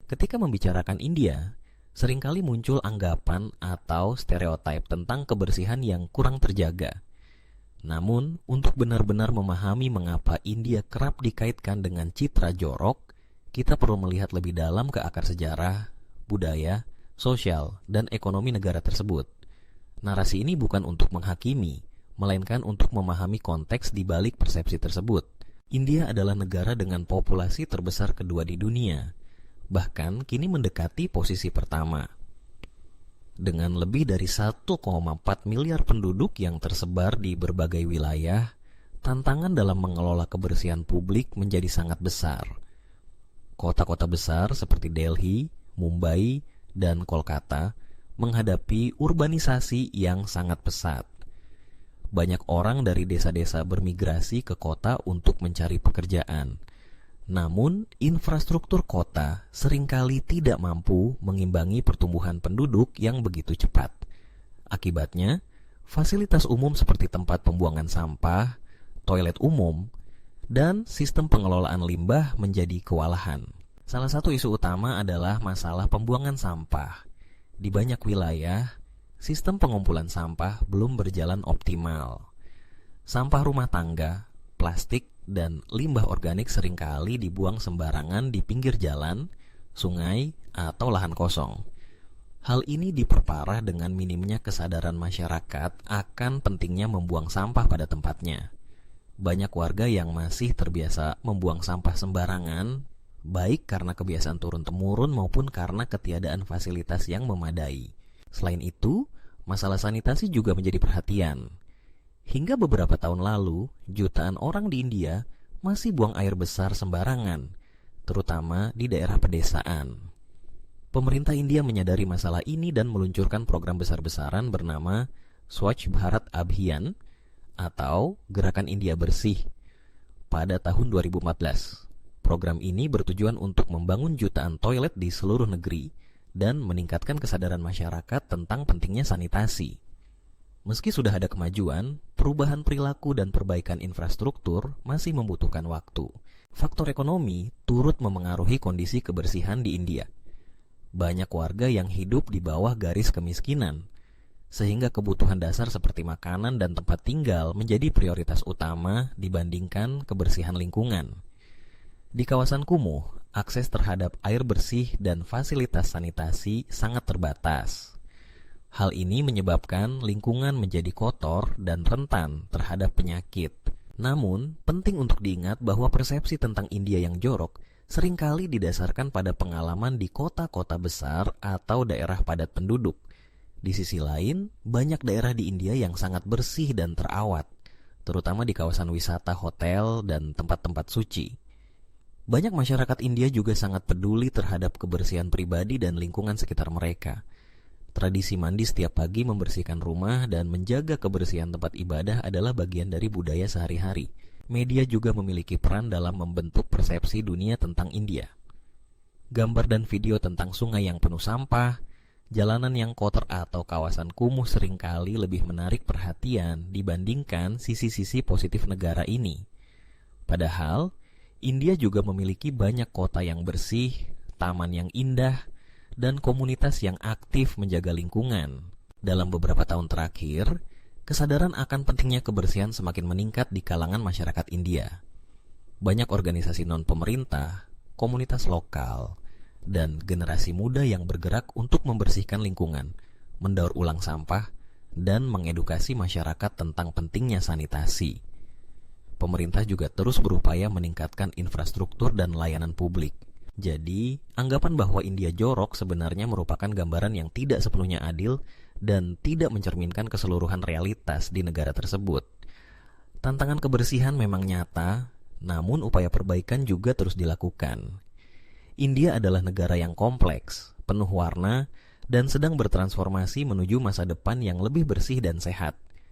Ketika membicarakan India, seringkali muncul anggapan atau stereotip tentang kebersihan yang kurang terjaga. Namun, untuk benar-benar memahami mengapa India kerap dikaitkan dengan citra jorok, kita perlu melihat lebih dalam ke akar sejarah, budaya, sosial, dan ekonomi negara tersebut. Narasi ini bukan untuk menghakimi, melainkan untuk memahami konteks di balik persepsi tersebut. India adalah negara dengan populasi terbesar kedua di dunia, bahkan kini mendekati posisi pertama. Dengan lebih dari 1,4 miliar penduduk yang tersebar di berbagai wilayah, tantangan dalam mengelola kebersihan publik menjadi sangat besar. Kota-kota besar seperti Delhi, Mumbai, dan Kolkata menghadapi urbanisasi yang sangat pesat. Banyak orang dari desa-desa bermigrasi ke kota untuk mencari pekerjaan. Namun, infrastruktur kota seringkali tidak mampu mengimbangi pertumbuhan penduduk yang begitu cepat. Akibatnya, fasilitas umum seperti tempat pembuangan sampah, toilet umum, dan sistem pengelolaan limbah menjadi kewalahan. Salah satu isu utama adalah masalah pembuangan sampah. Di banyak wilayah, sistem pengumpulan sampah belum berjalan optimal. Sampah rumah tangga, plastik, dan limbah organik seringkali dibuang sembarangan di pinggir jalan, sungai, atau lahan kosong. Hal ini diperparah dengan minimnya kesadaran masyarakat akan pentingnya membuang sampah pada tempatnya. Banyak warga yang masih terbiasa membuang sampah sembarangan, baik karena kebiasaan turun-temurun maupun karena ketiadaan fasilitas yang memadai. Selain itu, masalah sanitasi juga menjadi perhatian. Hingga beberapa tahun lalu, jutaan orang di India masih buang air besar sembarangan, terutama di daerah pedesaan. Pemerintah India menyadari masalah ini dan meluncurkan program besar-besaran bernama Swachh Bharat Abhiyan atau Gerakan India Bersih pada tahun 2014. Program ini bertujuan untuk membangun jutaan toilet di seluruh negeri dan meningkatkan kesadaran masyarakat tentang pentingnya sanitasi. Meski sudah ada kemajuan, perubahan perilaku dan perbaikan infrastruktur masih membutuhkan waktu. Faktor ekonomi turut memengaruhi kondisi kebersihan di India. Banyak warga yang hidup di bawah garis kemiskinan, sehingga kebutuhan dasar seperti makanan dan tempat tinggal menjadi prioritas utama dibandingkan kebersihan lingkungan. Di kawasan kumuh, akses terhadap air bersih dan fasilitas sanitasi sangat terbatas. Hal ini menyebabkan lingkungan menjadi kotor dan rentan terhadap penyakit. Namun, penting untuk diingat bahwa persepsi tentang India yang jorok seringkali didasarkan pada pengalaman di kota-kota besar atau daerah padat penduduk. Di sisi lain, banyak daerah di India yang sangat bersih dan terawat, terutama di kawasan wisata, hotel, dan tempat-tempat suci. Banyak masyarakat India juga sangat peduli terhadap kebersihan pribadi dan lingkungan sekitar mereka. Tradisi mandi setiap pagi, membersihkan rumah, dan menjaga kebersihan tempat ibadah adalah bagian dari budaya sehari-hari. Media juga memiliki peran dalam membentuk persepsi dunia tentang India. Gambar dan video tentang sungai yang penuh sampah, jalanan yang kotor, atau kawasan kumuh seringkali lebih menarik perhatian dibandingkan sisi-sisi positif negara ini. Padahal, India juga memiliki banyak kota yang bersih, taman yang indah, dan komunitas yang aktif menjaga lingkungan. Dalam beberapa tahun terakhir, kesadaran akan pentingnya kebersihan semakin meningkat di kalangan masyarakat India. Banyak organisasi non-pemerintah, komunitas lokal, dan generasi muda yang bergerak untuk membersihkan lingkungan, mendaur ulang sampah, dan mengedukasi masyarakat tentang pentingnya sanitasi. Pemerintah juga terus berupaya meningkatkan infrastruktur dan layanan publik. Jadi, anggapan bahwa India jorok sebenarnya merupakan gambaran yang tidak sepenuhnya adil dan tidak mencerminkan keseluruhan realitas di negara tersebut. Tantangan kebersihan memang nyata, namun upaya perbaikan juga terus dilakukan. India adalah negara yang kompleks, penuh warna, dan sedang bertransformasi menuju masa depan yang lebih bersih dan sehat.